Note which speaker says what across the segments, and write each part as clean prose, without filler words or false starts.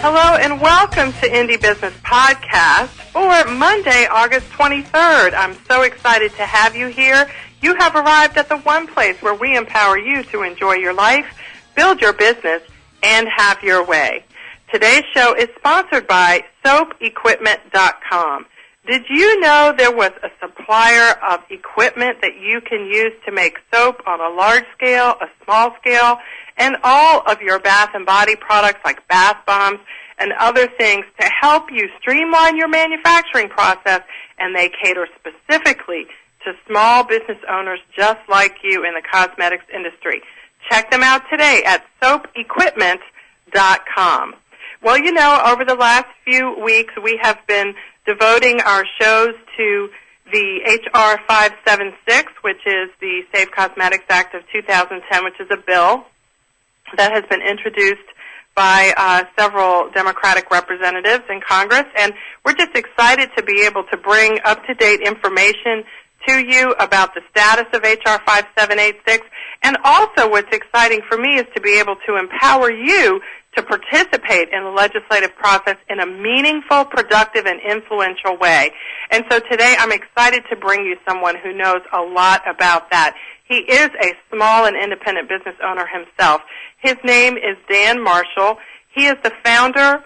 Speaker 1: Hello and welcome to Indie Business Podcast for Monday, August 23rd. I'm so excited to have you here. You have arrived at the one place where we empower you to enjoy your life, build your business, and have your way. Today's show is sponsored by SoapEquipment.com. Did you know there was a supplier of equipment that you can use to make soap on a large scale, a small scale, and all of your bath and body products like bath bombs and other things to help you streamline your manufacturing process, and they cater specifically to small business owners just like you in the cosmetics industry. Check them out today at SoapEquipment.com. Well, you know, over the last few weeks we have been devoting our shows to the H.R. 576, which is the Safe Cosmetics Act of 2010, which is a bill that has been introduced by several Democratic representatives in Congress, and we're just excited to be able to bring up-to-date information to you about the status of H.R. 5786, and also what's exciting for me is to be able to empower you to participate in the legislative process in a meaningful, productive, and influential way. And so today I'm excited to bring you someone who knows a lot about that. He is a small and independent business owner himself. His name is Dan Marshall. He is the founder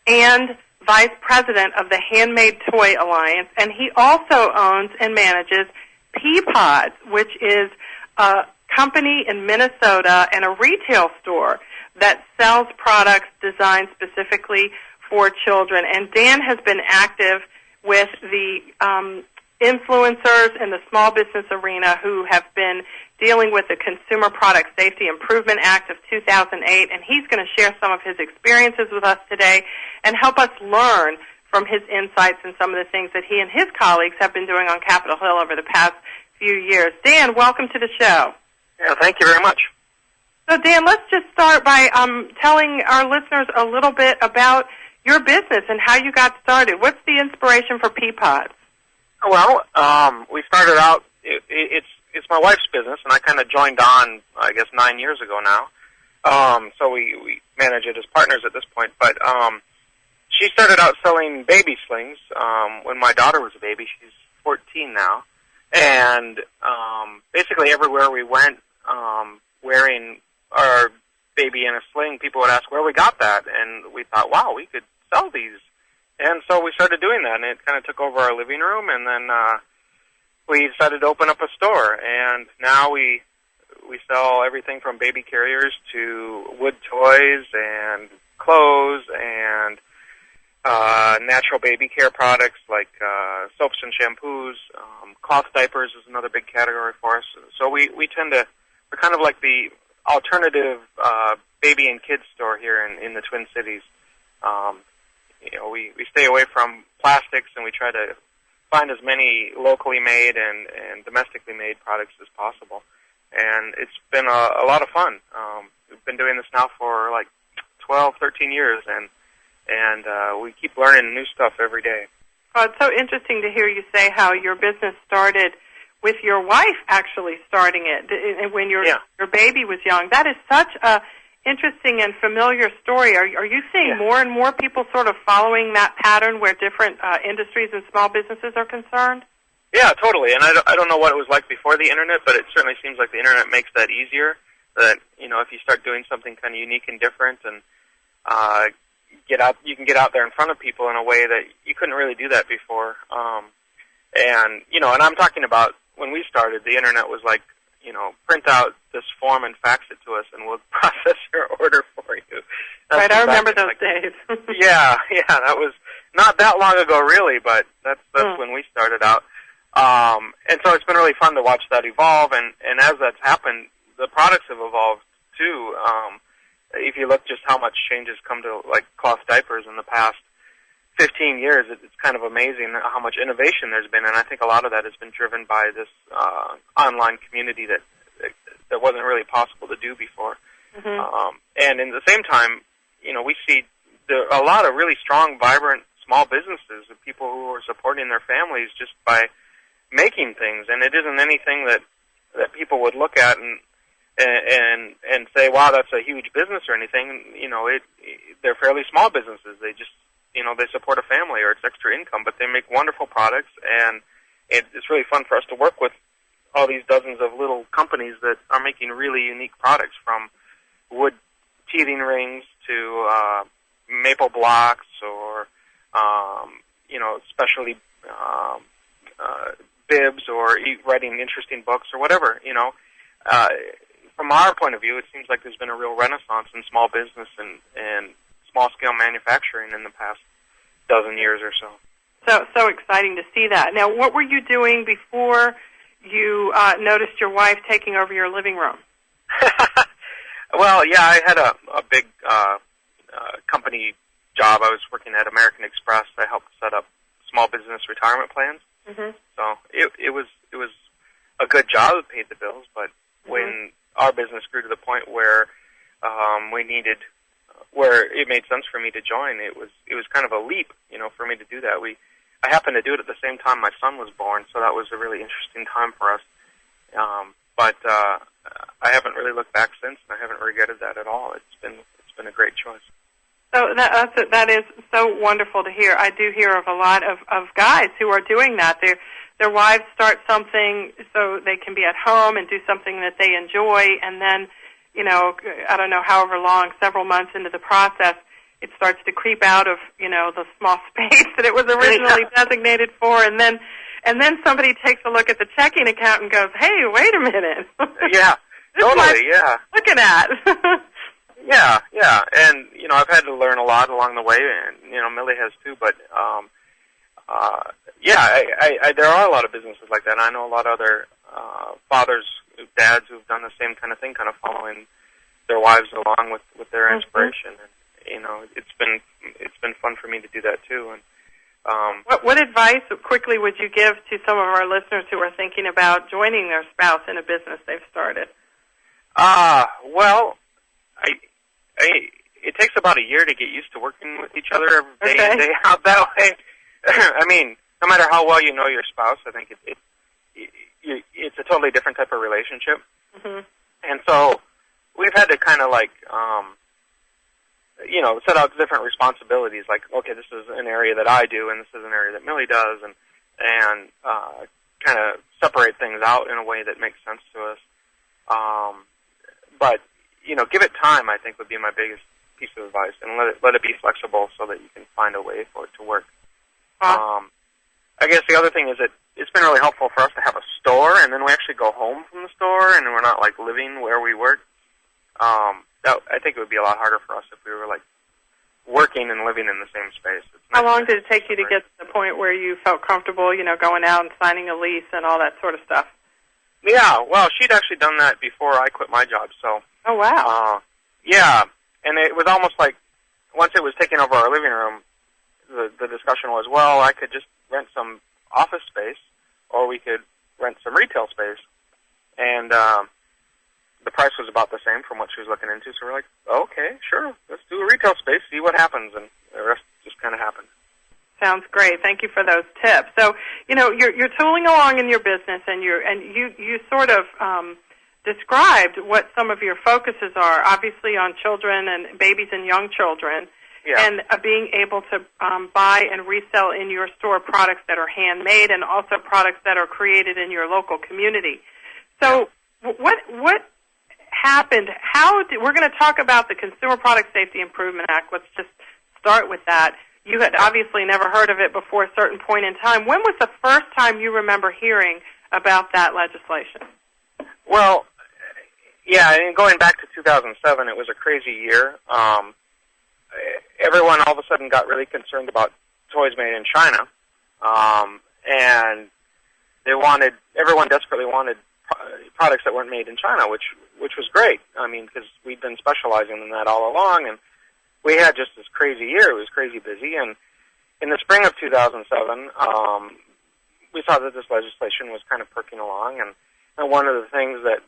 Speaker 1: and vice president of the Handmade Toy Alliance, and he also owns and manages Peapod, which is a company in Minnesota and a retail store that sells products designed specifically for children. And Dan has been active with the influencers in the small business arena who have been dealing with the Consumer Product Safety Improvement Act of 2008, and he's going to share some of his experiences with us today and help us learn from his insights and some of the things that he and his colleagues have been doing on Capitol Hill over the past few years. Dan, welcome to the show.
Speaker 2: Yeah, thank you very much.
Speaker 1: So, Dan, let's just start by telling our listeners a little bit about your business and how you got started. What's the inspiration for Peapod?
Speaker 2: Well, we started out, it's my wife's business, and I kind of joined on, I guess, 9 years ago now. So we manage it as partners at this point. But she started out selling baby slings when my daughter was a baby. She's 14 now. And basically everywhere we went wearing our baby in a sling, people would ask where we got that. And we thought, wow, we could sell these. And so we started doing that, and it kind of took over our living room, and then we decided to open up a store. And now we sell everything from baby carriers to wood toys and clothes and natural baby care products like soaps and shampoos. Cloth diapers is another big category for us. So we're kind of like the alternative baby and kids store here in the Twin Cities. You know, we stay away from plastics, and we try to find as many locally made and domestically made products as possible. And it's been a lot of fun. We've been doing this now for like 12, 13 years, and we keep learning new stuff every day.
Speaker 1: Oh, it's so interesting to hear you say how your business started with your wife actually starting it when your baby was young. That is such a interesting and familiar story. Are you seeing more and more people sort of following that pattern where different industries and small businesses are concerned?
Speaker 2: Yeah, totally. And I don't know what it was like before the Internet, but it certainly seems like the Internet makes that easier. That, you know, if you start doing something kind of unique and different and you can get out there in front of people in a way that you couldn't really do that before. And, you know, and I'm talking about when we started, the Internet was like, you know, print out this form and fax it to us, and we'll process your order for you.
Speaker 1: That's right, I remember those days.
Speaker 2: Yeah, that was not that long ago, really, but that's when we started out. And so it's been really fun to watch that evolve, and as that's happened, the products have evolved too. If you look just how much change has come to, like, cloth diapers in the past 15 years, it's kind of amazing how much innovation there's been, and I think a lot of that has been driven by this online community that wasn't really possible to do before. Mm-hmm. And in the same time, you know, we see a lot of really strong, vibrant small businesses of people who are supporting their families just by making things, and it isn't anything that people would look at and and say, wow, that's a huge business or anything. They're fairly small businesses. They just, they support a family or it's extra income, but they make wonderful products, and it's really fun for us to work with all these dozens of little companies that are making really unique products, from wood teething rings to maple blocks, or specialty bibs, or writing interesting books or whatever. From our point of view, it seems like there's been a real renaissance in small business and small-scale manufacturing in the past dozen years or so.
Speaker 1: So exciting to see that. Now, what were you doing before you noticed your wife taking over your living room?
Speaker 2: Well, yeah, I had a big company job. I was working at American Express. I helped set up small business retirement plans. Mm-hmm. So it was a good job. It paid the bills. But when our business grew to the point where where it made sense for me to join, it was kind of a leap, for me to do that. I happened to do it at the same time my son was born, so that was a really interesting time for us. But I haven't really looked back since, and I haven't regretted that at all. It's been a great choice.
Speaker 1: So that is so wonderful to hear. I do hear of a lot of guys who are doing that. Their wives start something so they can be at home and do something that they enjoy, and then, I don't know, however long, several months into the process, it starts to creep out of, the small space that it was originally designated for, and then somebody takes a look at the checking account and goes, "Hey, wait a minute."
Speaker 2: Yeah, totally, yeah.
Speaker 1: Looking at.
Speaker 2: Yeah, and, I've had to learn a lot along the way, and, Millie has too, but, there are a lot of businesses like that, and I know a lot of other fathers, dads who've done the same kind of thing, kind of following their wives along with their inspiration, and, it's been fun for me to do that too. And
Speaker 1: what advice quickly would you give to some of our listeners who are thinking about joining their spouse in a business they've started?
Speaker 2: Well, it takes about a year to get used to working with each other day in, day out that way. I mean, no matter how well you know your spouse, I think it's a totally different type of relationship. Mm-hmm. And so we've had to kind of set out different responsibilities. Like, okay, this is an area that I do, and this is an area that Millie does, and kind of separate things out in a way that makes sense to us. But give it time, I think, would be my biggest piece of advice, and let it be flexible so that you can find a way for it to work. I guess the other thing is that it's been really helpful for us to have a store, and then we actually go home from the store, and we're not living where we work. I think it would be a lot harder for us if we were working and living in the same space.
Speaker 1: How long did it take you to get to the point where you felt comfortable, going out and signing a lease and all that sort of stuff?
Speaker 2: Yeah, well, she'd actually done that before I quit my job, so.
Speaker 1: Oh, wow.
Speaker 2: Yeah, and it was almost like once it was taking over our living room, the discussion was, well, I could just rent some office space, or we could rent some retail space. And the price was about the same from what she was looking into, so we're like, okay, sure, let's do a retail space, see what happens, and the rest just kind of happened.
Speaker 1: Sounds great. Thank you for those tips. So, you're tooling along in your business, and you sort of described what some of your focuses are, obviously on children and babies and young children, and being able to buy and resell in your store products that are handmade and also products that are created in your local community. So, what happened? We're going to talk about the Consumer Product Safety Improvement Act. Let's just start with that. You had obviously never heard of it before a certain point in time. When was the first time you remember hearing about that legislation?
Speaker 2: Well, yeah, and going back to 2007, it was a crazy year. Everyone all of a sudden got really concerned about toys made in China, and everyone desperately wanted products that weren't made in China, which was great. I mean, because we'd been specializing in that all along, and we had just this crazy year. It was crazy busy, and in the spring of 2007, we saw that this legislation was kind of perking along, and one of the things that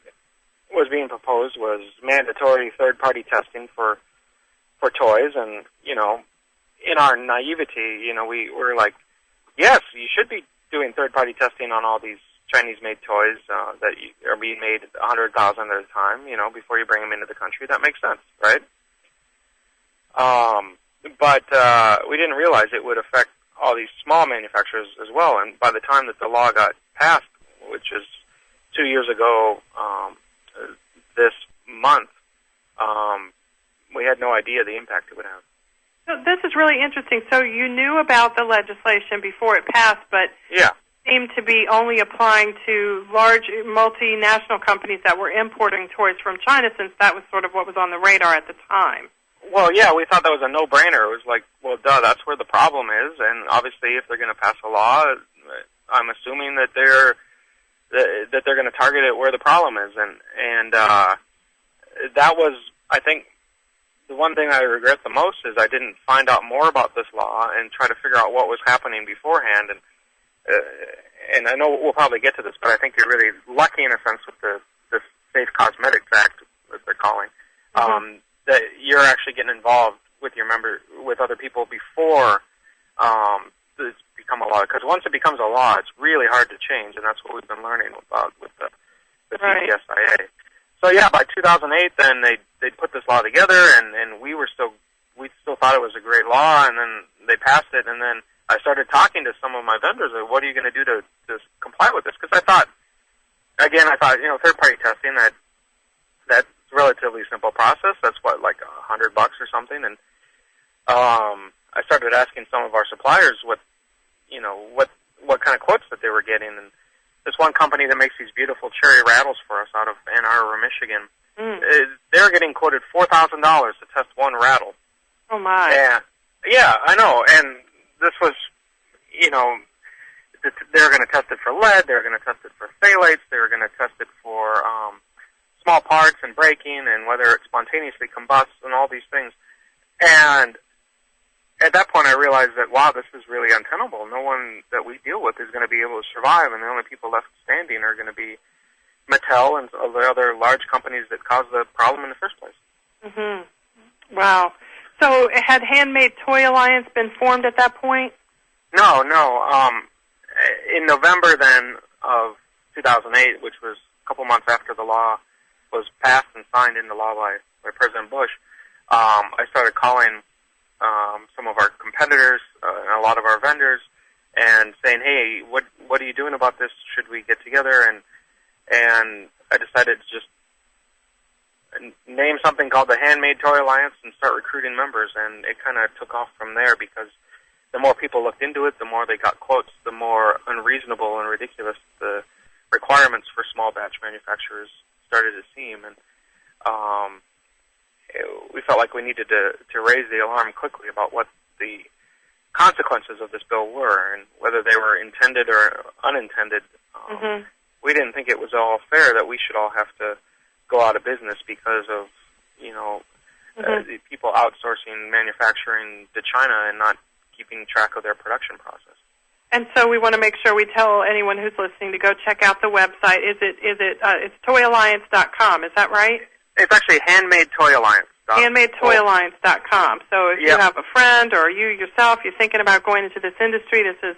Speaker 2: was being proposed was mandatory third-party testing for toys, and, in our naivety, we were like, yes, you should be doing third-party testing on all these Chinese-made toys that are being made 100,000 at a time, before you bring them into the country. That makes sense, right? But we didn't realize it would affect all these small manufacturers as well. And by the time that the law got passed, which is 2 years ago this month, we had no idea the impact it would have.
Speaker 1: So this is really interesting. So you knew about the legislation before it passed, but seemed to be only applying to large multinational companies that were importing toys from China, since that was sort of what was on the radar at the time.
Speaker 2: Well, yeah, we thought that was a no-brainer. It was like, well, duh, that's where the problem is, and obviously if they're going to pass a law, I'm assuming that they're going to target it where the problem is, and that was, I think, the one thing I regret the most is I didn't find out more about this law and try to figure out what was happening beforehand. And I know we'll probably get to this, but I think you're really lucky in a sense with the Safe Cosmetics Act, as they're calling, that you're actually getting involved with with other people before it's become a law. Because once it becomes a law, it's really hard to change, and that's what we've been learning about with the CCSIA. So yeah, by 2008, then they put this law together, and we still thought it was a great law, and then they passed it, and then I started talking to some of my vendors, like, what are you going to do to comply with this? Because I thought, third-party testing, that's a relatively simple process. That's like $100 or something, and I started asking some of our suppliers what kind of quotes that they were getting, and this one company that makes these beautiful cherry rattles for us out of Ann Arbor, Michigan, they're getting quoted $4,000 to test one rattle.
Speaker 1: Oh, my.
Speaker 2: Yeah, I know. And this was, they were going to test it for lead, they were going to test it for phthalates, they were going to test it for small parts and braking and whether it spontaneously combusts and all these things. And at that point, I realized that, wow, this is really untenable. No one that we deal with is going to be able to survive, and the only people left standing are going to be Mattel and the other large companies that caused the problem in the first place.
Speaker 1: Mm-hmm. Wow. So had Handmade Toy Alliance been formed at that point?
Speaker 2: No. In November then of 2008, which was a couple months after the law was passed and signed into law by President Bush, I started calling some of our competitors and a lot of our vendors and saying, hey, what are you doing about this? Should we get together? And I decided to just name something called the Handmade Toy Alliance and start recruiting members, and it kind of took off from there because the more people looked into it, the more they got quotes, the more unreasonable and ridiculous the requirements for small batch manufacturers started to seem, and we felt like we needed to raise the alarm quickly about what the consequences of this bill were and whether they were intended or unintended. We didn't think it was all fair that we should all have to go out of business because of, the people outsourcing manufacturing to China and not keeping track of their production process.
Speaker 1: And so we want to make sure we tell anyone who's listening to go check out the website. It's toyalliance.com, is that right?
Speaker 2: It's actually Handmade Toy Alliance.
Speaker 1: HandmadeToyAlliance.com. So if you have a friend or you yourself, you're thinking about going into this industry, this is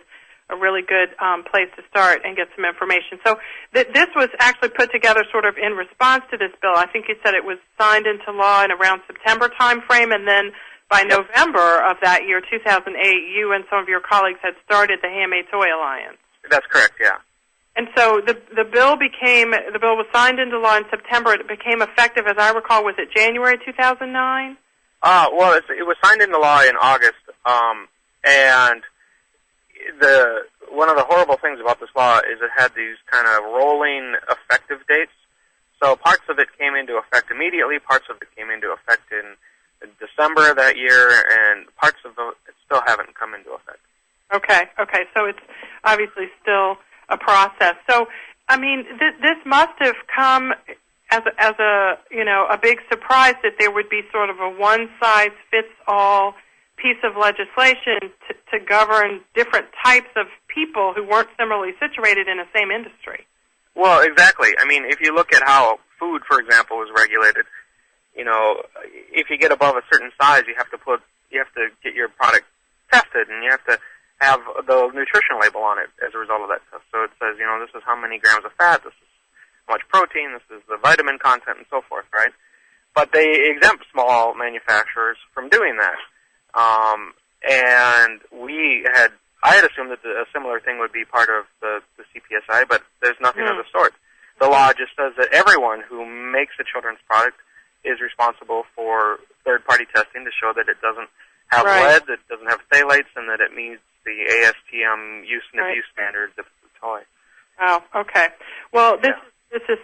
Speaker 1: a really good place to start and get some information. So this was actually put together sort of in response to this bill. I think you said it was signed into law in around September time frame, and then by November of that year, 2008, you and some of your colleagues had started the Handmade Toy Alliance.
Speaker 2: That's correct, yeah.
Speaker 1: And so the bill was signed into law in September. It became effective, as I recall, was it January 2009?
Speaker 2: Well, it was signed into law in August, and one of the horrible things about this law is it had these kind of rolling effective dates. So parts of it came into effect immediately, parts of it came into effect in December of that year, and parts of it still haven't come into effect.
Speaker 1: Okay. So it's obviously still a process. So, I mean, this must have come as a big surprise that there would be sort of a one-size-fits-all piece of legislation to govern different types of people who weren't similarly situated in the same industry.
Speaker 2: Well, exactly. I mean, if you look at how food, for example, is regulated, if you get above a certain size, you have to get your product tested, and you have to have the nutrition label on it as a result of that test. So it says, this is how many grams of fat, this is how much protein, this is the vitamin content, and so forth, right? But they exempt small manufacturers from doing that. And I had assumed that a similar thing would be part of the CPSI, but there's nothing of the sort. The law just says that everyone who makes a children's product is responsible for third-party testing to show that it doesn't have lead, that it doesn't have phthalates, and that it meets the ASTM use and abuse standards of the toy.
Speaker 1: Oh, okay. Well, this is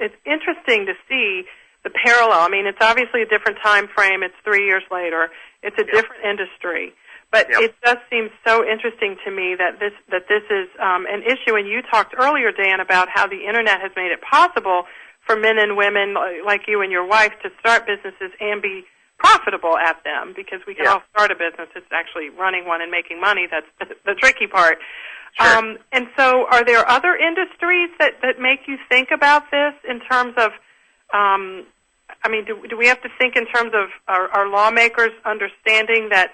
Speaker 1: it's interesting to see the parallel. I mean, it's obviously a different time frame. It's 3 years later. It's a different industry. But it does seem so interesting to me that this is an issue. And you talked earlier, Dan, about how the Internet has made it possible for men and women like you and your wife to start businesses and be profitable at them, because we can all start a business. It's actually running one and making money that's the tricky part.
Speaker 2: Sure.
Speaker 1: And so are there other industries that make you think about this in terms of, do we have to think in terms of our lawmakers understanding that,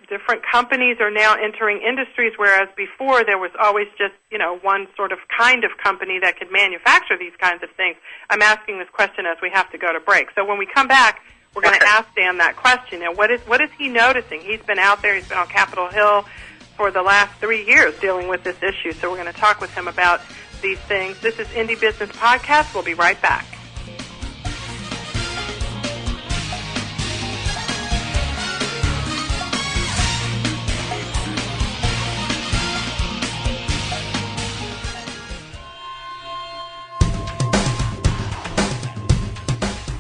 Speaker 1: different companies are now entering industries, whereas before there was always just, one sort of kind of company that could manufacture these kinds of things? I'm asking this question as we have to go to break. So when we come back, we're going to ask Dan that question. Now, what is he noticing? He's been out there. He's been on Capitol Hill for the last 3 years dealing with this issue. So we're going to talk with him about these things. This is Indie Business Podcast. We'll be right back.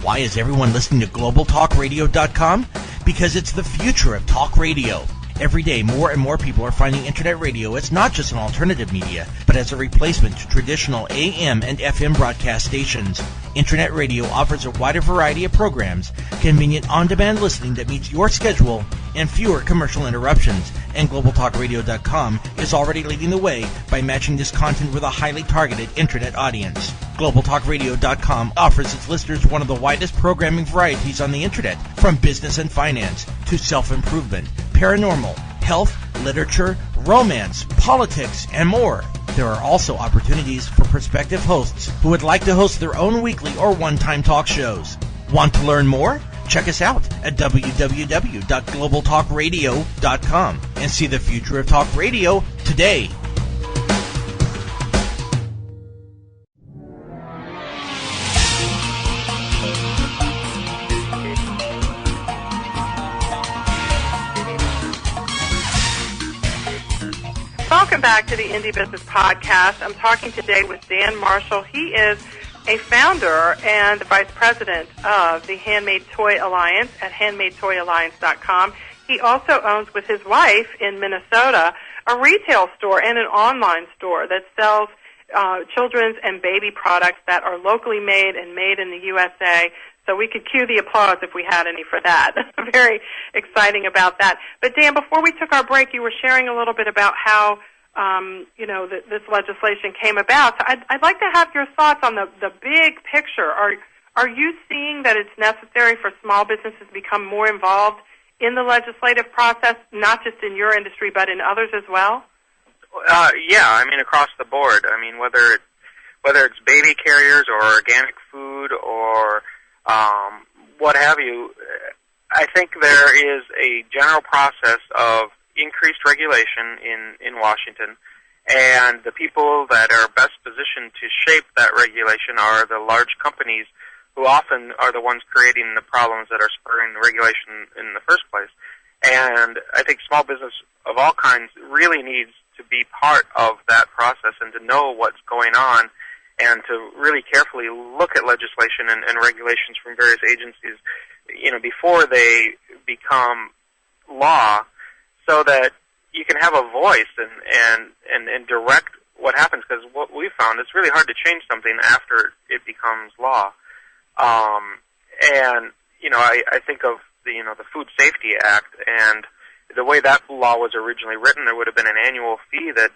Speaker 3: Why is everyone listening to GlobalTalkRadio.com? Because it's the future of talk radio. Every day, more and more people are finding Internet radio as not just an alternative media, but as a replacement to traditional AM and FM broadcast stations. Internet radio offers a wider variety of programs, convenient on-demand listening that meets your schedule, and fewer commercial interruptions. And GlobalTalkRadio.com is already leading the way by matching this content with a highly targeted Internet audience. GlobalTalkRadio.com offers its listeners one of the widest programming varieties on the Internet, from business and finance to self-improvement, paranormal, health, literature, romance, politics, and more. There are also opportunities for prospective hosts who would like to host their own weekly or one-time talk shows. Want to learn more? Check us out at www.globaltalkradio.com and see the future of talk radio today.
Speaker 1: Welcome back to the Indie Business Podcast. I'm talking today with Dan Marshall. He is a founder and the vice president of the Handmade Toy Alliance at handmadetoyalliance.com. He also owns, with his wife in Minnesota, a retail store and an online store that sells children's and baby products that are locally made and made in the USA. So we could cue the applause if we had any for that. Very exciting about that. But Dan, before we took our break, you were sharing a little bit about how this legislation came about. So I'd like to have your thoughts on the big picture. Are you seeing that it's necessary for small businesses to become more involved in the legislative process, not just in your industry, but in others as well?
Speaker 2: Across the board. Whether it's baby carriers or organic food or what have you, I think there is a general process of increased regulation in Washington, and the people that are best positioned to shape that regulation are the large companies who often are the ones creating the problems that are spurring the regulation in the first place. And I think small business of all kinds really needs to be part of that process and to know what's going on and to really carefully look at legislation and regulations from various agencies, before they become law, so that you can have a voice and direct what happens. Because what we found, it's really hard to change something after it becomes law. I think of the Food Safety Act, and the way that law was originally written, there would have been an annual fee that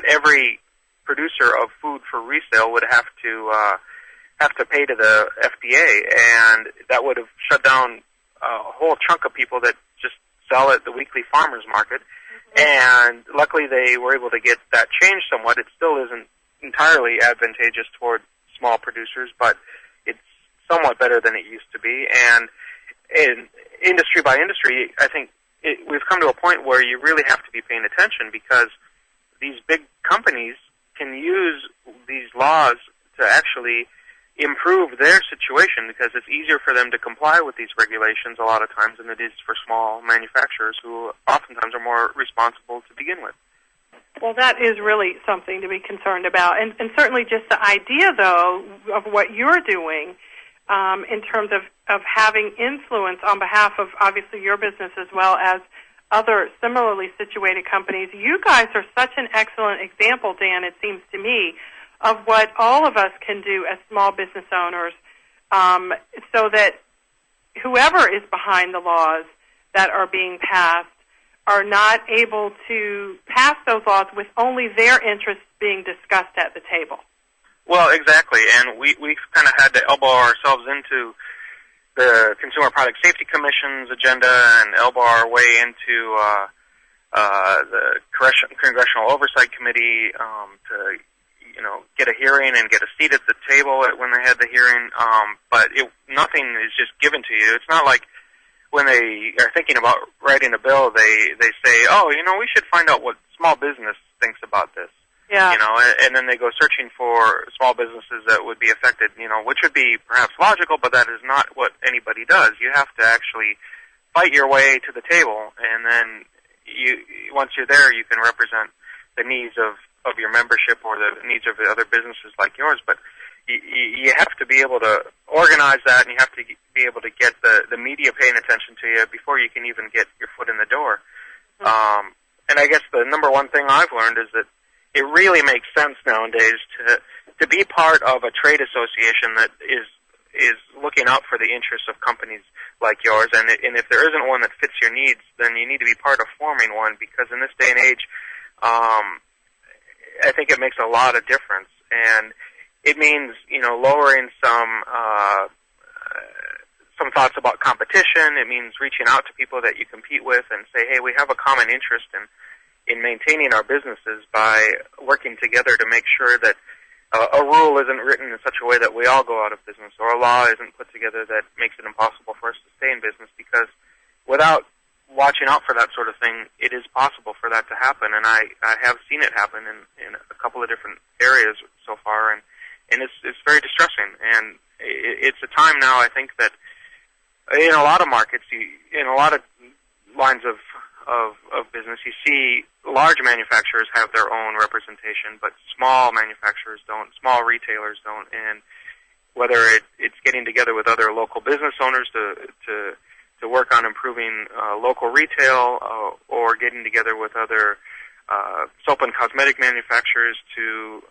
Speaker 2: every producer of food for resale would have to pay to the FDA, and that would have shut down a whole chunk of people that just sell at the weekly farmers market. And luckily they were able to get that changed somewhat. It still isn't entirely advantageous toward small producers, but it's somewhat better than it used to be. And in industry by industry, I think we've come to a point where you really have to be paying attention, because these big companies can use these laws to actually improve their situation, because it's easier for them to comply with these regulations a lot of times than it is for small manufacturers who oftentimes are more responsible to begin with.
Speaker 1: Well, that is really something to be concerned about. And certainly just the idea, though, of what you're doing in terms of having influence on behalf of, obviously, your business as well as other similarly situated companies. You guys are such an excellent example, Dan, it seems to me, of what all of us can do as small business owners, so that whoever is behind the laws that are being passed are not able to pass those laws with only their interests being discussed at the table.
Speaker 2: Well, exactly, and we've kind of had to elbow ourselves into the Consumer Product Safety Commission's agenda and elbow our way into the Congressional Oversight Committee to get a hearing and get a seat at the table when they had the hearing, but nothing is just given to you. It's not like when they are thinking about writing a bill, they say, we should find out what small business thinks about this.
Speaker 1: Yeah.
Speaker 2: And then they go searching for small businesses that would be affected, which would be perhaps logical, but that is not what anybody does. You have to actually fight your way to the table, and then once you're there, you can represent the needs of your membership or the needs of the other businesses like yours. But you have to be able to organize that, and you have to be able to get the media paying attention to you before you can even get your foot in the door. Mm-hmm. And I guess the number one thing I've learned is that it really makes sense nowadays to be part of a trade association that is looking out for the interests of companies like yours. And if there isn't one that fits your needs, then you need to be part of forming one, because in this day and age, I think it makes a lot of difference. And it means, lowering some thoughts about competition. It means reaching out to people that you compete with and say, hey, we have a common interest in maintaining our businesses by working together to make sure that a rule isn't written in such a way that we all go out of business, or a law isn't put together that makes it impossible for us to stay in business, because without watching out for that sort of thing, it is possible for that to happen. And I have seen it happen in a couple of different areas so far, and it's very distressing. And it's a time now, I think, that in a lot of markets, in a lot of lines of business, you see large manufacturers have their own representation, but small manufacturers don't, small retailers don't. And whether it's getting together with other local business owners to work on improving local retail, or getting together with other soap and cosmetic manufacturers to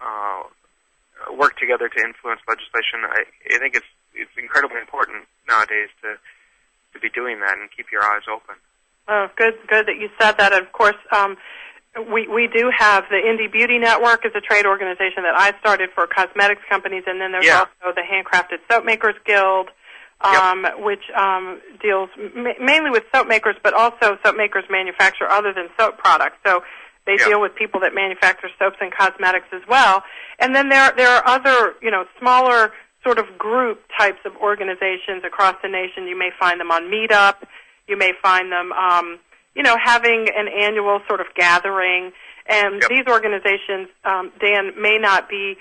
Speaker 2: work together to influence legislation, I think it's incredibly important nowadays to be doing that and keep your eyes open.
Speaker 1: Oh, good that you said that. Of course, we do have the Indie Beauty Network as a trade organization that I started for cosmetics companies, and then there's also the Handcrafted Soap Makers Guild, which deals mainly with soap makers, but also soap makers manufacture other than soap products. So they deal with people that manufacture soaps and cosmetics as well. And then there are other, smaller sort of group types of organizations across the nation. You may find them on Meetup. You may find them, having an annual sort of gathering. And these organizations, Dan, may not be,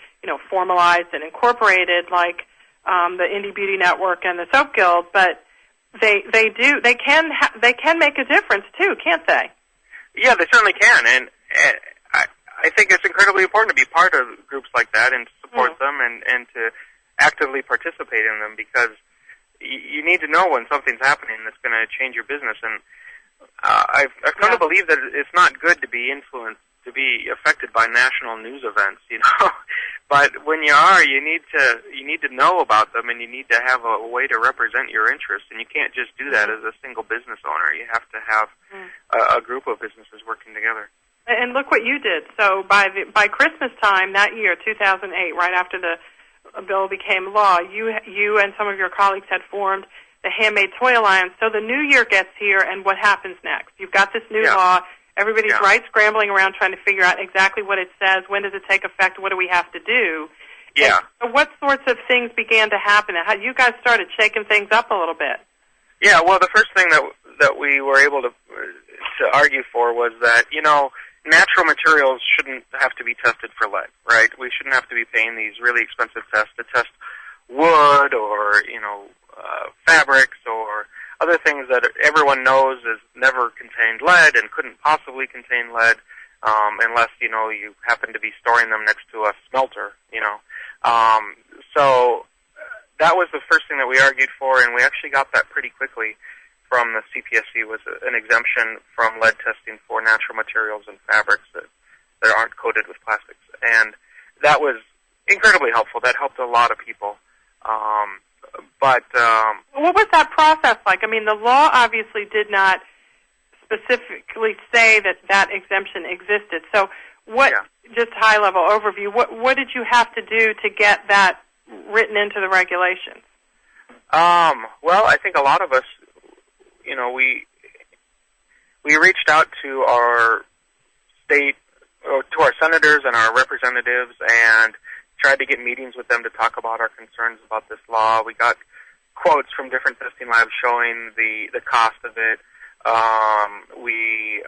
Speaker 1: formalized and incorporated like the Indie Beauty Network and the Soap Guild, but they can make a difference too, can't they?
Speaker 2: Yeah, they certainly can, and I think it's incredibly important to be part of groups like that and to support them and to actively participate in them, because you need to know when something's happening that's going to change your business. And I've come to believe that it's not good to be influenced, to be affected by national news events, But when you are, you need to know about them, and you need to have a way to represent your interests. And you can't just do that as a single business owner. You have to have a group of businesses working together.
Speaker 1: And look what you did. So by Christmas time that year, 2008, right after the bill became law, you and some of your colleagues had formed the Handmade Toy Alliance. So the new year gets here, and what happens next? You've got this new law. Everybody's right scrambling around trying to figure out exactly what it says, when does it take effect, what do we have to do.
Speaker 2: Yeah.
Speaker 1: And so what sorts of things began to happen? How you guys started shaking things up a little bit?
Speaker 2: Yeah, well, the first thing that we were able to argue for was that, natural materials shouldn't have to be tested for lead, right? We shouldn't have to be paying these really expensive tests to test wood or, fabrics or other things that everyone knows has never contained lead and couldn't possibly contain lead unless, you happen to be storing them next to a smelter, So that was the first thing that we argued for, and we actually got that pretty quickly from the CPSC, was an exemption from lead testing for natural materials and fabrics that aren't coated with plastics. And that was incredibly helpful. That helped a lot of people. But
Speaker 1: what was that process like? I mean, the law obviously did not specifically say that exemption existed. So just high-level overview, what did you have to do to get that written into the regulations?
Speaker 2: Well, I think a lot of us, we reached out to our state, or to our senators and our representatives, and tried to get meetings with them to talk about our concerns about this law. We got quotes from different testing labs showing the cost of it. We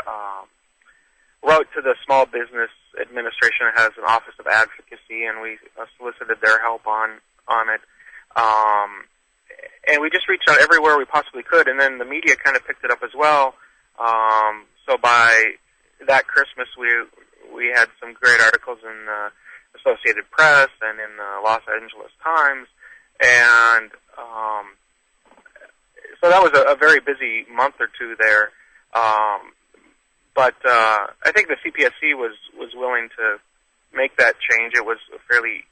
Speaker 2: wrote to the Small Business Administration that has an Office of Advocacy, and we solicited their help on it. And we just reached out everywhere we possibly could, and then the media kind of picked it up as well. So by that Christmas, we had some great articles in the Associated Press and in the Los Angeles Times, and so that was a very busy month or two there. But I think the CPSC was willing to make that change. It was a fairly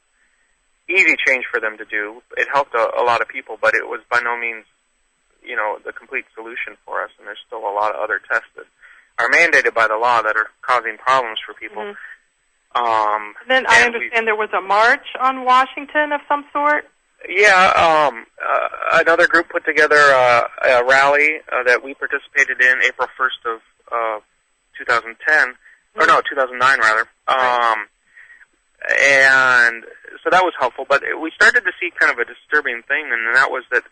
Speaker 2: easy change for them to do. It helped a lot of people, but it was by no means, the complete solution for us, and there's still a lot of other tests that are mandated by the law that are causing problems for people.
Speaker 1: Mm-hmm. Then I understand there was a march on Washington of some sort?
Speaker 2: Yeah, another group put together a rally that we participated in April 1st of 2010, or no, 2009 rather. And so that was helpful, but we started to see kind of a disturbing thing, and that was that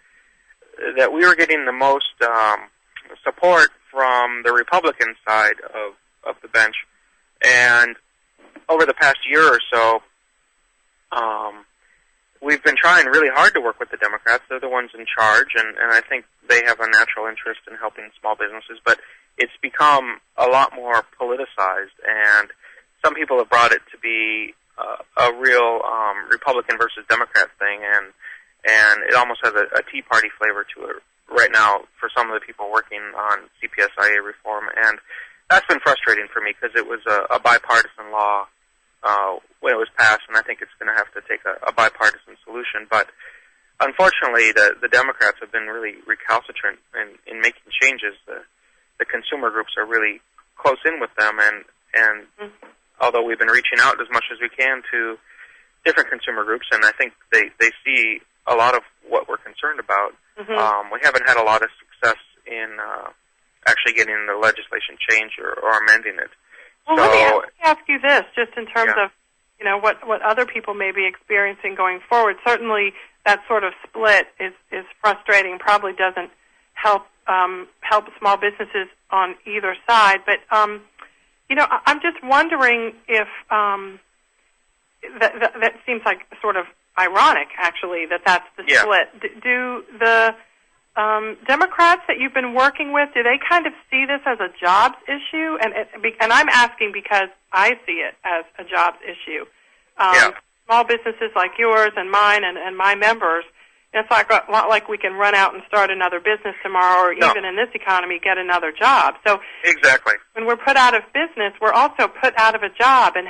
Speaker 2: we were getting the most support from the Republican side of the bench. And over the past year or so, we've been trying really hard to work with the Democrats. They're the ones in charge, and I think they have a natural interest in helping small businesses, but it's become a lot more politicized, and some people have brought it to be a real Republican versus Democrat thing, and it almost has a Tea Party flavor to it right now for some of the people working on CPSIA reform, and that's been frustrating for me because it was a bipartisan law when it was passed, and I think it's going to have to take a bipartisan solution. But unfortunately, the Democrats have been really recalcitrant in making changes. The consumer groups are really close in with them, and although we've been reaching out as much as we can to different consumer groups, and I think they see a lot of what we're concerned about, we haven't had a lot of success in actually getting the legislation changed or amending it.
Speaker 1: Well, let me ask you this, just in terms of what other people may be experiencing going forward. Certainly, that sort of split is frustrating. Probably doesn't help small businesses on either side. But I'm just wondering if that seems like sort of ironic, actually, that's the split. Do the Democrats that you've been working with, do they kind of see this as a jobs issue? And I'm asking because I see it as a jobs issue. Small businesses like yours and mine and my members, it's not like we can run out and start another business tomorrow, or even in this economy get another job. So
Speaker 2: exactly,
Speaker 1: when we're put out of business, we're also put out of a job. And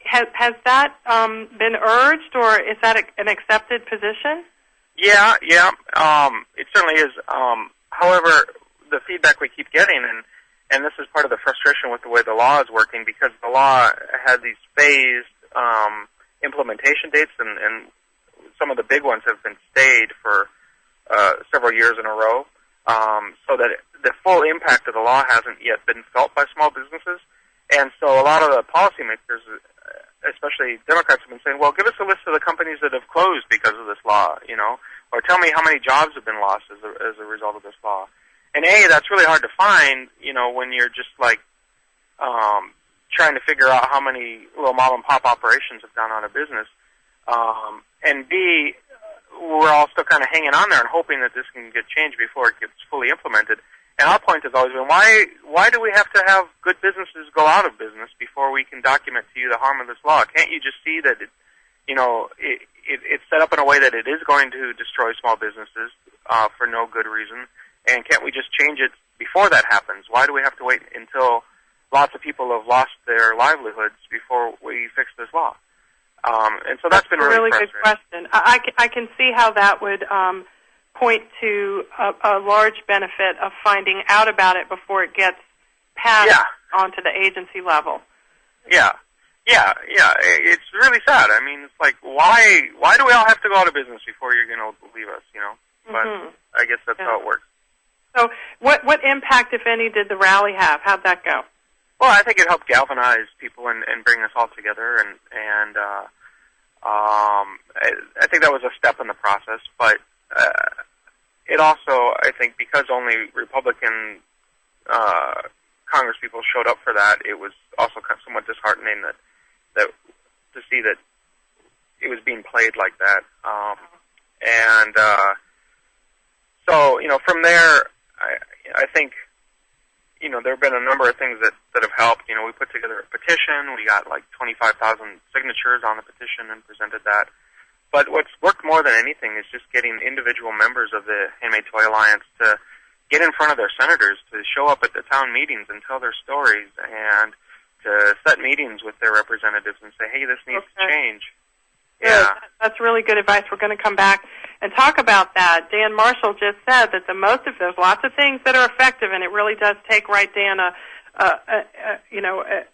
Speaker 1: has that been urged, or is that an accepted position?
Speaker 2: Yeah, it certainly is. However, the feedback we keep getting, and this is part of the frustration with the way the law is working, because the law had these phased implementation dates, and some of the big ones have been stayed for several years in a row, so that the full impact of the law hasn't yet been felt by small businesses. And so a lot of the policymakers, especially Democrats, have been saying, well, give us a list of the companies that have closed because of this law, or tell me how many jobs have been lost as a result of this law. And that's really hard to find, when you're just like trying to figure out how many little mom and pop operations have gone out of business. And B, we're all still kind of hanging on there and hoping that this can get changed before it gets fully implemented. And our point has always been, why do we have to have good businesses go out of business before we can document to you the harm of this law? Can't you just see that it's set up in a way that it is going to destroy small businesses for no good reason? And can't we just change it before that happens? Why do we have to wait until lots of people have lost their livelihoods before we fix this law? And so that's been
Speaker 1: a really
Speaker 2: frustrating.
Speaker 1: Good question. I can see how that would point to a large benefit of finding out about it before it gets passed onto the agency level.
Speaker 2: Yeah. It's really sad. I mean, it's like, why do we all have to go out of business before you're going to believe us, But I guess that's how it works. So
Speaker 1: what impact, if any, did the rally have? How'd that go?
Speaker 2: Well, I think it helped galvanize people and bring us all together, and I think that was a step in the process, but it also, I think, because only Republican congresspeople showed up for that, it was also somewhat disheartening that to see that it was being played like that. So, from there, I think, there have been a number of things that have helped. We put together a petition. We got like 25,000 signatures on the petition and presented that. But what's worked more than anything is just getting individual members of the Handmade Toy Alliance to get in front of their senators, to show up at the town meetings and tell their stories, and to set meetings with their representatives and say, hey, this needs to change.
Speaker 1: Yeah. That's really good advice. We're going to come back and talk about that. Dan Marshall just said that there's lots of things that are effective, and it really does take, right, Dan,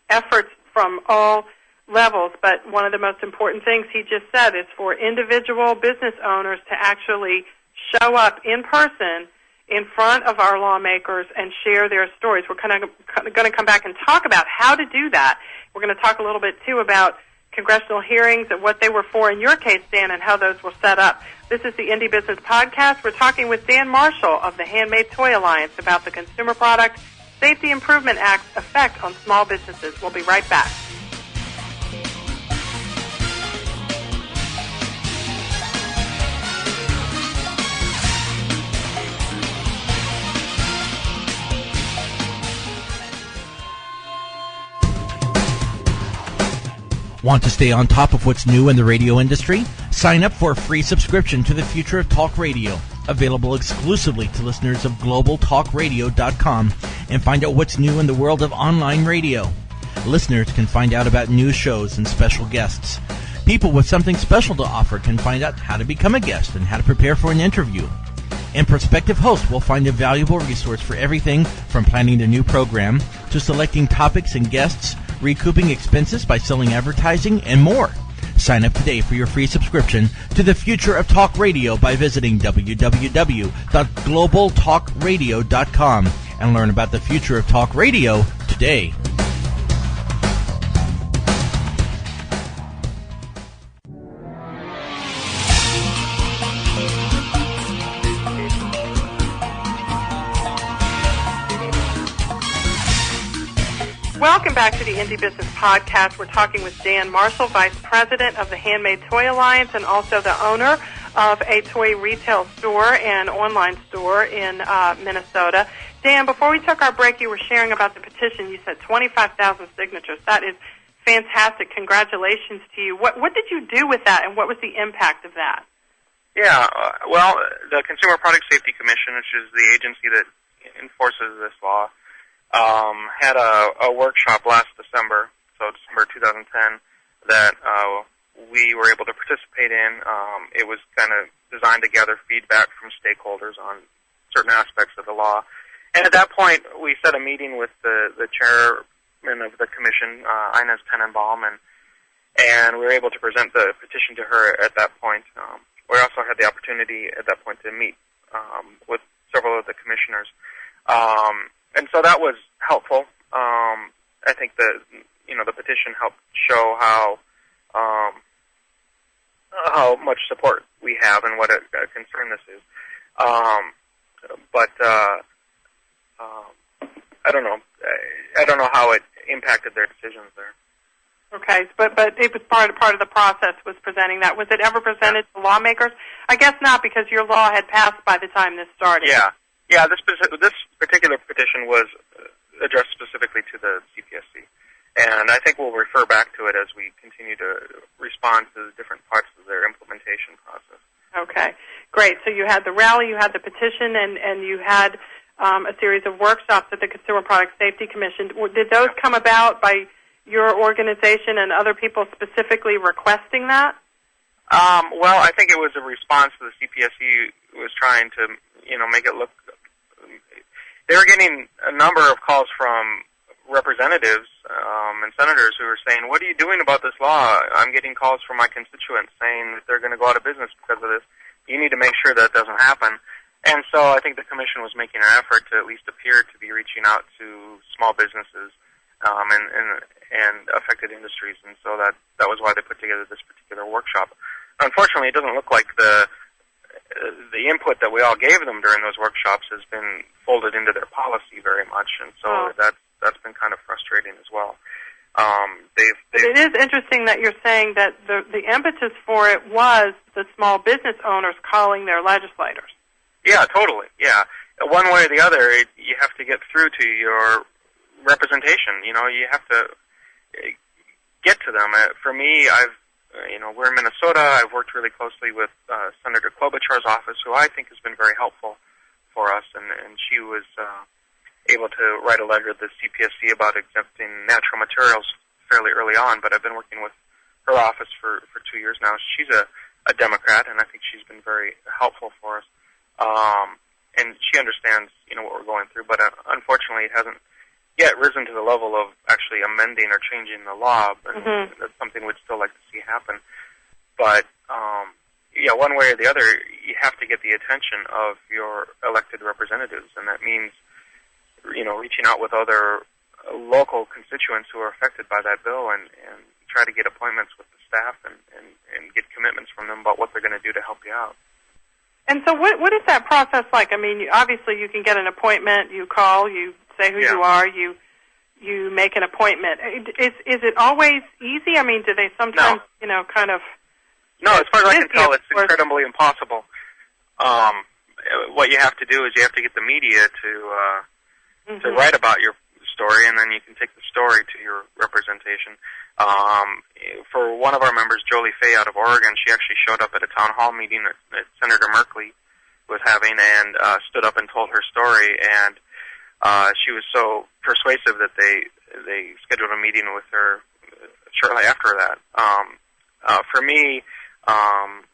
Speaker 1: efforts from all levels. But one of the most important things he just said is for individual business owners to actually show up in person in front of our lawmakers and share their stories. We're kind of going to come back and talk about how to do that. We're going to talk a little bit, too, about congressional hearings and what they were for in your case, Dan, and how those were set up. This is the Indie Business Podcast. We're talking with Dan Marshall of the Handmade Toy Alliance about the Consumer Product Safety Improvement Act's effect on small businesses. We'll be right back.
Speaker 3: Want to stay on top of what's new in the radio industry? Sign up for a free subscription to the Future of Talk Radio, available exclusively to listeners of globaltalkradio.com, and find out what's new in the world of online radio. Listeners can find out about new shows and special guests. People with something special to offer can find out how to become a guest and how to prepare for an interview. And prospective hosts will find a valuable resource for everything from planning a new program to selecting topics and guests, recouping expenses by selling advertising, and more. Sign up today for your free subscription to the Future of Talk Radio by visiting www.globaltalkradio.com and learn about the future of talk radio today.
Speaker 1: Welcome back to the Indie Business Podcast. We're talking with Dan Marshall, Vice President of the Handmade Toy Alliance and also the owner of a toy retail store and online store in Minnesota. Dan, before we took our break, you were sharing about the petition. You said 25,000 signatures. That is fantastic. Congratulations to you. What did you do with that, and what was the impact of that?
Speaker 2: Yeah, well, the Consumer Product Safety Commission, which is the agency that enforces this law, had a workshop last December, so December 2010, that we were able to participate in. It was kind of designed to gather feedback from stakeholders on certain aspects of the law. And at that point, we set a meeting with the chairman of the commission, Inez Tenenbaum, and we were able to present the petition to her at that point. We also had the opportunity at that point to meet with several of the commissioners. And so that was helpful. I think the petition helped show how much support we have and what a concern this is. But I don't know. I don't know how it impacted their decisions there.
Speaker 1: Okay, but it was part of the process was presenting that. Was it ever presented to lawmakers? I guess not, because your law had passed by the time this started.
Speaker 2: Yeah. This particular petition was addressed specifically to the CPSC, and I think we'll refer back to it as we continue to respond to the different parts of their implementation process.
Speaker 1: Okay, great. So you had the rally, you had the petition, and you had a series of workshops at the Consumer Product Safety Commission. Did those come about by your organization and other people specifically requesting that?
Speaker 2: Well, I think it was a response to the CPSC was trying to, make it look. They were getting a number of calls from representatives and senators who were saying, "What are you doing about this law? I'm getting calls from my constituents saying that they're going to go out of business because of this. You need to make sure that doesn't happen." And so I think the commission was making an effort to at least appear to be reaching out to small businesses and affected industries, and so that was why they put together this particular workshop. Unfortunately, it doesn't look like the input that we all gave them during those workshops has been folded into their policy very much, and so that's been kind of frustrating as well.
Speaker 1: It is interesting that you're saying that the impetus for it was the small business owners calling their legislators.
Speaker 2: Yeah, totally. Yeah, one way or the other, you have to get through to your representation. You have to get to them. For me, we're in Minnesota. I've worked really closely with Senator Klobuchar's office, who I think has been very helpful for us, and she was able to write a letter to the CPSC about exempting natural materials fairly early on, but I've been working with her office for 2 years now. She's a Democrat, and I think she's been very helpful for us. And she understands, what we're going through, but unfortunately it hasn't yet risen to the level of actually amending or changing the law, but that's something we'd still like to see happen. But, one way or the other, you have to get the attention of your elected representatives, and that means, reaching out with other local constituents who are affected by that bill and try to get appointments with the staff and get commitments from them about what they're going to do to help you out.
Speaker 1: And so what is that process like? I mean, obviously you can get an appointment, you call, you say who you are, you make an appointment. Is it always easy? I mean, do they sometimes, kind of...
Speaker 2: No, as far as I can tell, it's incredibly impossible. What you have to do is you have to get the media to write about your story, and then you can take the story to your representation. For one of our members, Jolie Fay out of Oregon, she actually showed up at a town hall meeting that Senator Merkley was having and stood up and told her story, and she was so persuasive that they scheduled a meeting with her shortly after that. For me,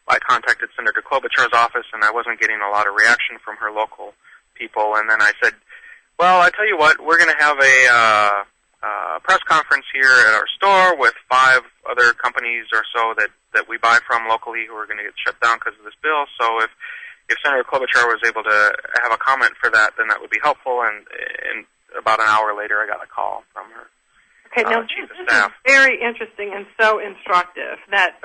Speaker 2: I contacted Senator Klobuchar's office, and I wasn't getting a lot of reaction from her local people, and then I said, well, I tell you what, we're going to have a press conference here at our store with 5 other companies or so that we buy from locally who are going to get shut down because of this bill. So if Senator Klobuchar was able to have a comment for that, then that would be helpful. And about an hour later, I got a call from her.
Speaker 1: Okay, now
Speaker 2: chief of
Speaker 1: this
Speaker 2: staff.
Speaker 1: is very interesting and so instructive that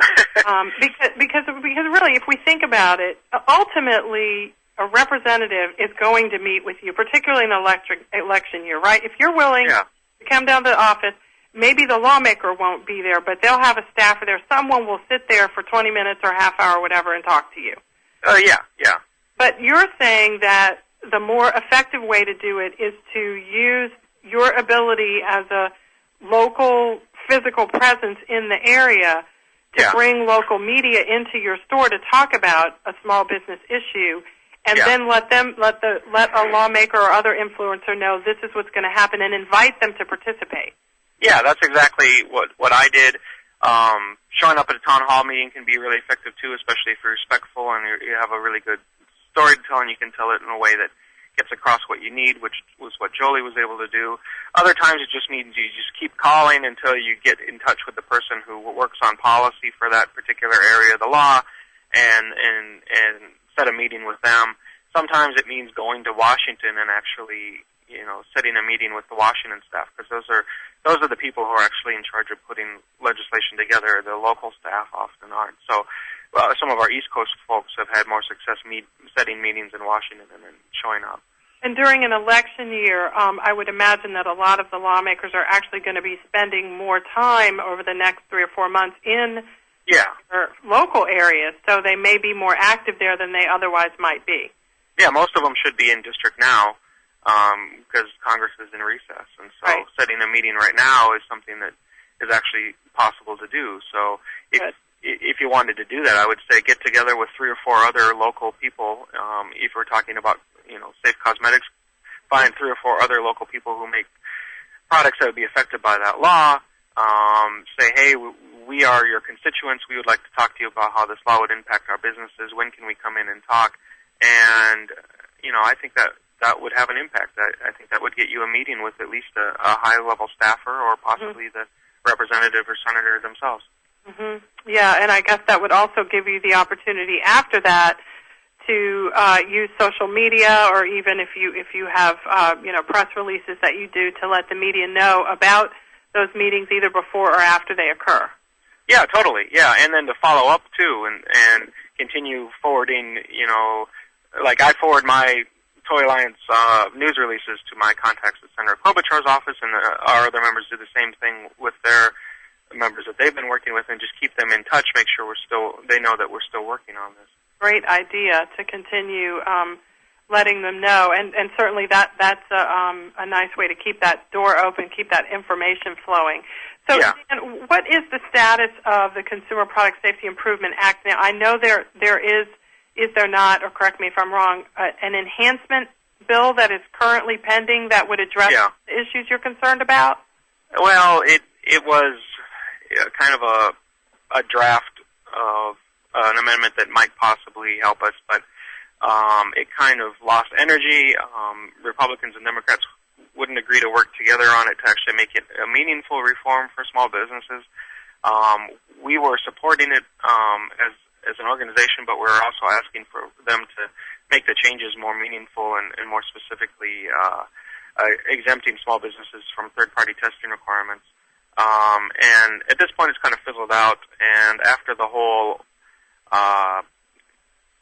Speaker 1: because really, if we think about it, ultimately a representative is going to meet with you, particularly in an election year, right? If you're willing to come down to the office, maybe the lawmaker won't be there, but they'll have a staffer there. Someone will sit there for 20 minutes or a half hour or whatever and talk to you.
Speaker 2: Yeah.
Speaker 1: But you're saying that the more effective way to do it is to use your ability as a local physical presence in the area to bring local media into your store to talk about a small business issue, and then let a lawmaker or other influencer know this is what's going to happen and invite them to participate. Yeah,
Speaker 2: that's exactly what I did. Showing up at a town hall meeting can be really effective too, especially if you're respectful and you have a really good story to tell, and you can tell it in a way that gets across what you need, which was what Jolie was able to do. Other times it just means you just keep calling until you get in touch with the person who works on policy for that particular area of the law and set a meeting with them. sometimes it means going to Washington and actually, setting a meeting with the Washington staff, because those are the people who are actually in charge of putting legislation together. The local staff often aren't. So some of our East Coast folks have had more success setting meetings in Washington and then showing up.
Speaker 1: And during an election year, I would imagine that a lot of the lawmakers are actually going to be spending more time over the next 3 or 4 months in their local areas, so they may be more active there than they otherwise might be.
Speaker 2: Yeah, most of them should be in district now because Congress is in recess. And so setting a meeting right now is something that is actually possible to do. So if you wanted to do that, I would say get together with 3 or 4 other local people. If we're talking about, safe cosmetics, find 3 or 4 other local people who make products that would be affected by that law. Say, hey, we are your constituents. We would like to talk to you about how this law would impact our businesses. When can we come in and talk? And, I think that would have an impact. I think that would get you a meeting with at least a high-level staffer or possibly the representative or senator themselves.
Speaker 1: Mm-hmm. Yeah, and I guess that would also give you the opportunity after that to use social media, or even if you have press releases that you do, to let the media know about those meetings either before or after they occur.
Speaker 2: Yeah, totally. Yeah, and then to follow up too, and continue forwarding. Like I forward my Toy Alliance news releases to my contacts at Senator Klobuchar's office, and our other members do the same thing with their members that they've been working with, and just keep them in touch. Make sure they know that we're still working on this. Great
Speaker 1: idea to continue letting them know, and certainly that's a nice way to keep that door open, keep that information flowing. So, Dan, what is the status of the Consumer Product Safety Improvement Act now? I know there is there not, or correct me if I'm wrong, an enhancement bill that is currently pending that would address the issues you're concerned about?
Speaker 2: Well, it was kind of a draft of an amendment that might possibly help us, but it kind of lost energy. Republicans and Democrats wouldn't agree to work together on it to actually make it a meaningful reform for small businesses. We were supporting it as an organization, but we're also asking for them to make the changes more meaningful and more specifically exempting small businesses from third-party testing requirements. And at this point, it's kind of fizzled out. And after the whole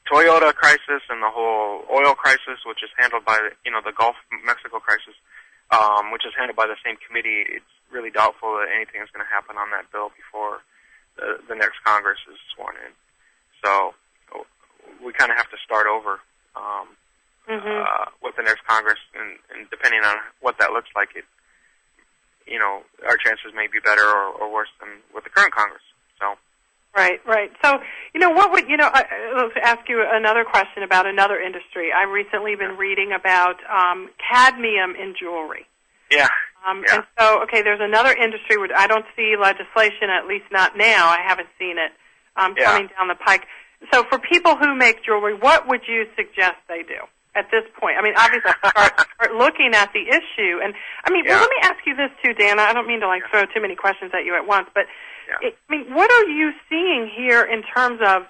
Speaker 2: Toyota crisis and the whole oil crisis, which is handled by the Gulf of Mexico crisis, which is handled by the same committee, it's really doubtful that anything is going to happen on that bill before the next Congress is sworn in. So we kind of have to start over with the next Congress, and depending on what that looks like, our chances may be better or worse than with the current Congress. So.
Speaker 1: Right. So, let's ask you another question about another industry. I've recently been reading about cadmium in jewelry.
Speaker 2: Yeah.
Speaker 1: And so, there's another industry where I don't see legislation, at least not now. I haven't seen it coming down the pike. So for people who make jewelry, what would you suggest they do at this point? I mean, obviously start looking at the issue. And, well, let me ask you this too, Dan. I don't mean to, throw too many questions at you at once, but what are you seeing here in terms of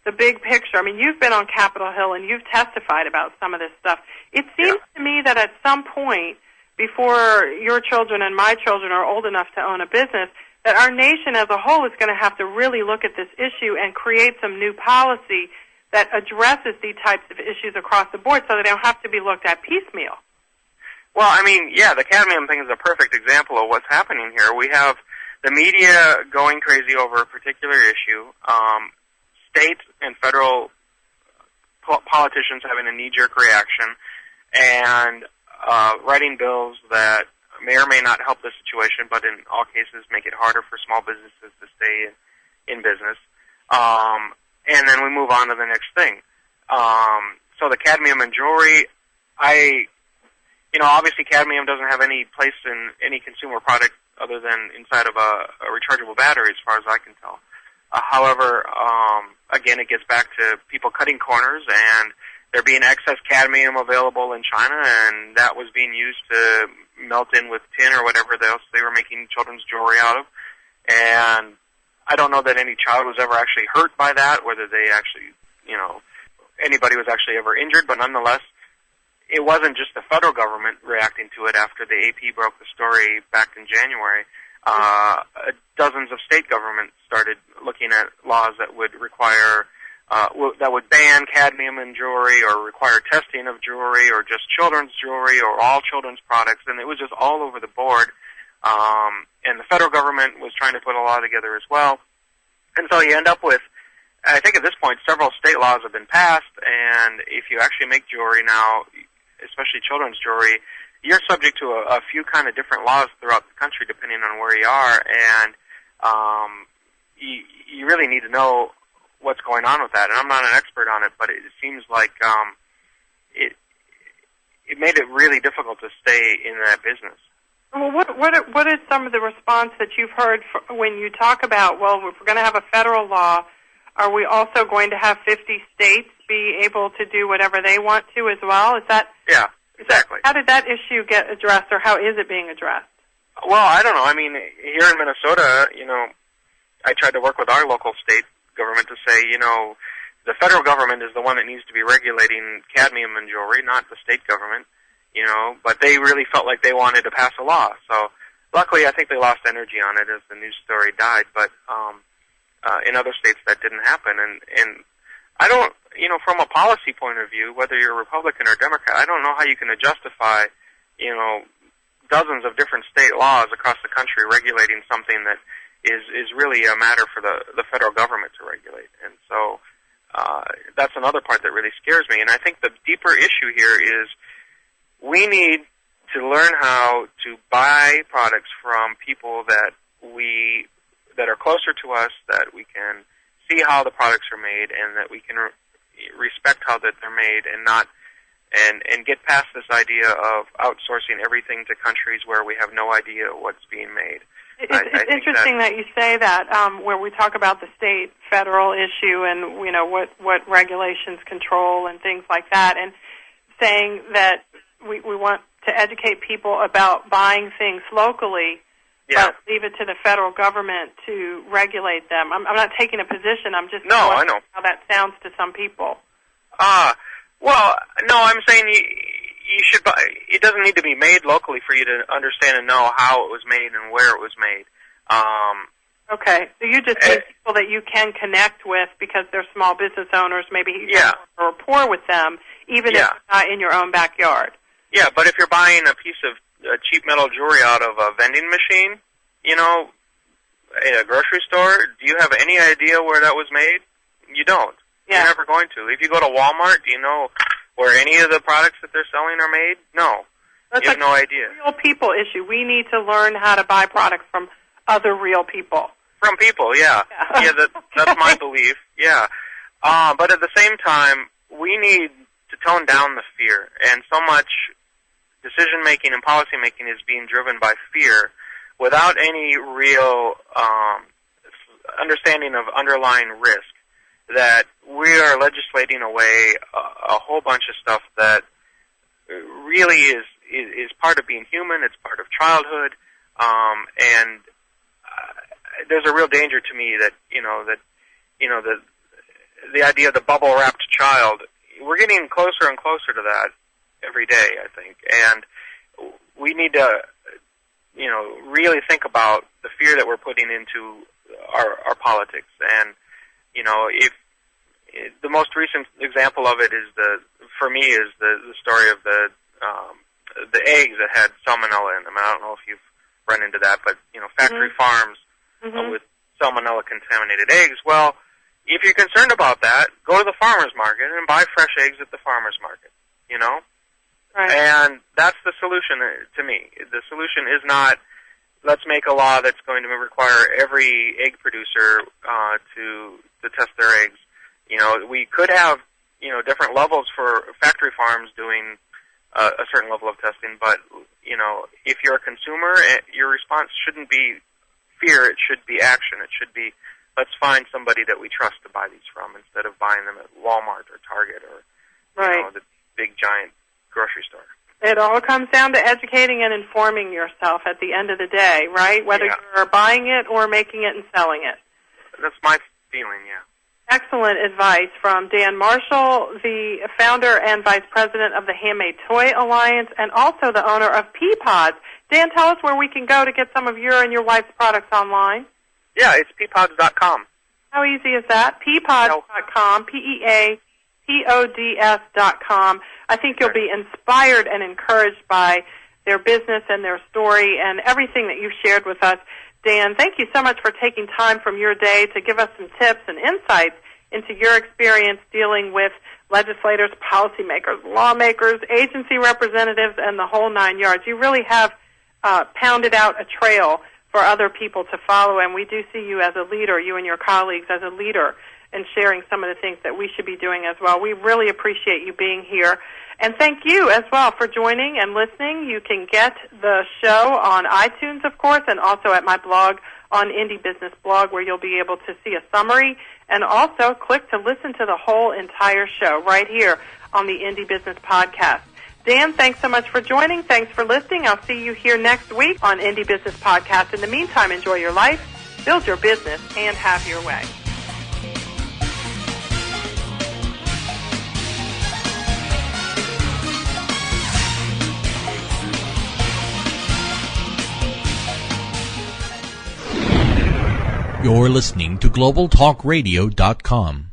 Speaker 1: the big picture? I mean, you've been on Capitol Hill and you've testified about some of this stuff. It seems to me that at some point, before your children and my children are old enough to own a business, that our nation as a whole is going to have to really look at this issue and create some new policy that addresses these types of issues across the board so they don't have to be looked at piecemeal.
Speaker 2: Well, the cadmium thing is a perfect example of what's happening here. We have the media going crazy over a particular issue, state and federal politicians having a knee-jerk reaction, and writing bills that may or may not help the situation, but in all cases make it harder for small businesses to stay in business. And then we move on to the next thing. So the cadmium in jewelry, obviously cadmium doesn't have any place in any consumer product other than inside of a rechargeable battery, as far as I can tell. However, again, it gets back to people cutting corners, and there being excess cadmium available in China, and that was being used to melt in with tin or whatever else they were making children's jewelry out of. And I don't know that any child was ever actually hurt by that, whether they actually, anybody was actually ever injured, but nonetheless, it wasn't just the federal government reacting to it after the AP broke the story back in January. Dozens of state governments started looking at laws that would require, that would ban cadmium in jewelry or require testing of jewelry or just children's jewelry or all children's products, and it was just all over the board. And the federal government was trying to put a law together as well. And so you end up with, I think at this point, several state laws have been passed, and if you actually make jewelry now, especially children's jewelry, you're subject to a few kind of different laws throughout the country depending on where you are, and you really need to know what's going on with that. And I'm not an expert on it, but it seems like it made it really difficult to stay in that business.
Speaker 1: Well, what is some of the response that you've heard when you talk about, well, if we're going to have a federal law, are we also going to have 50 states be able to do whatever they want to as well? Is that?
Speaker 2: Yeah, exactly.
Speaker 1: How did that issue get addressed, or how is it being addressed?
Speaker 2: Well, I don't know. I mean, here in Minnesota, I tried to work with our local state government to say, the federal government is the one that needs to be regulating cadmium in jewelry, not the state government. But they really felt like they wanted to pass a law. So luckily, I think they lost energy on it as the news story died. But in other states, that didn't happen. And I don't, from a policy point of view, whether you're Republican or Democrat, I don't know how you can justify, dozens of different state laws across the country regulating something that is really a matter for the federal government to regulate. And so that's another part that really scares me. And I think the deeper issue here is we need to learn how to buy products from people that are closer to us, that we can see how the products are made, and that we can respect how that they're made, and not and get past this idea of outsourcing everything to countries where we have no idea what's being made.
Speaker 1: It's interesting that you say that, where we talk about the state-federal issue and what regulations control and things like that, and saying that we want to educate people about buying things locally, but leave it to the federal government to regulate them. I'm not taking a position. I'm just
Speaker 2: I know
Speaker 1: how that sounds to some people.
Speaker 2: Well, no, I'm saying you should buy. It doesn't need to be made locally for you to understand and know how it was made and where it was made.
Speaker 1: Okay, so you just need people that you can connect with because they're small business owners. Maybe you can have a rapport with them, even if it's not in your own backyard.
Speaker 2: Yeah, but if you're buying a piece of cheap metal jewelry out of a vending machine, in a grocery store, do you have any idea where that was made? You don't.
Speaker 1: Yeah.
Speaker 2: You're never going to. If you go to Walmart, do you know where any of the products that they're selling are made? No.
Speaker 1: That's
Speaker 2: you have no idea.
Speaker 1: It's a real people issue. We need to learn how to buy products from other real people.
Speaker 2: From people, yeah. That's my belief, yeah. But at the same time, we need to tone down the fear, and so much decision-making and policy-making is being driven by fear without any real understanding of underlying risk, that we are legislating away a whole bunch of stuff that really is part of being human, it's part of childhood, and there's a real danger to me that, the idea of the bubble-wrapped child, we're getting closer and closer to that every day, I think, and we need to, really think about the fear that we're putting into our politics. And, if the most recent example of it is for me, the story of the eggs that had salmonella in them. I don't know if you've run into that, but, factory farms with salmonella-contaminated eggs. Well, if you're concerned about that, go to the farmer's market and buy fresh eggs at the farmer's market,
Speaker 1: Right.
Speaker 2: And that's the solution to me. The solution is not, let's make a law that's going to require every egg producer to test their eggs. We could have, different levels for factory farms doing a certain level of testing, but, if you're a consumer, your response shouldn't be fear, it should be action. It should be, let's find somebody that we trust to buy these from instead of buying them at Walmart or Target or the big giant grocery store.
Speaker 1: It all comes down to educating and informing yourself at the end of the day, right? Whether you're buying it or making it and selling it.
Speaker 2: That's my feeling, yeah.
Speaker 1: Excellent advice from Dan Marshall, the founder and vice president of the Handmade Toy Alliance, and also the owner of Peapod. Dan, tell us where we can go to get some of your and your wife's products online.
Speaker 2: Yeah, it's peapods.com.
Speaker 1: How easy is that? Peapods.com, Peapods.com. I think you'll be inspired and encouraged by their business and their story and everything that you've shared with us. Dan, thank you so much for taking time from your day to give us some tips and insights into your experience dealing with legislators, policymakers, lawmakers, agency representatives, and the whole 9 yards. You really have pounded out a trail for other people to follow, and we do see you as a leader, you and your colleagues as a leader, and sharing some of the things that we should be doing as well. We really appreciate you being here. And thank you as well for joining and listening. You can get the show on iTunes, of course, and also at my blog on Indie Business Blog, where you'll be able to see a summary and also click to listen to the whole entire show right here on the Indie Business Podcast. Dan, thanks so much for joining. Thanks for listening. I'll see you here next week on Indie Business Podcast. In the meantime, enjoy your life, build your business, and have your way.
Speaker 3: You're listening to GlobalTalkRadio.com.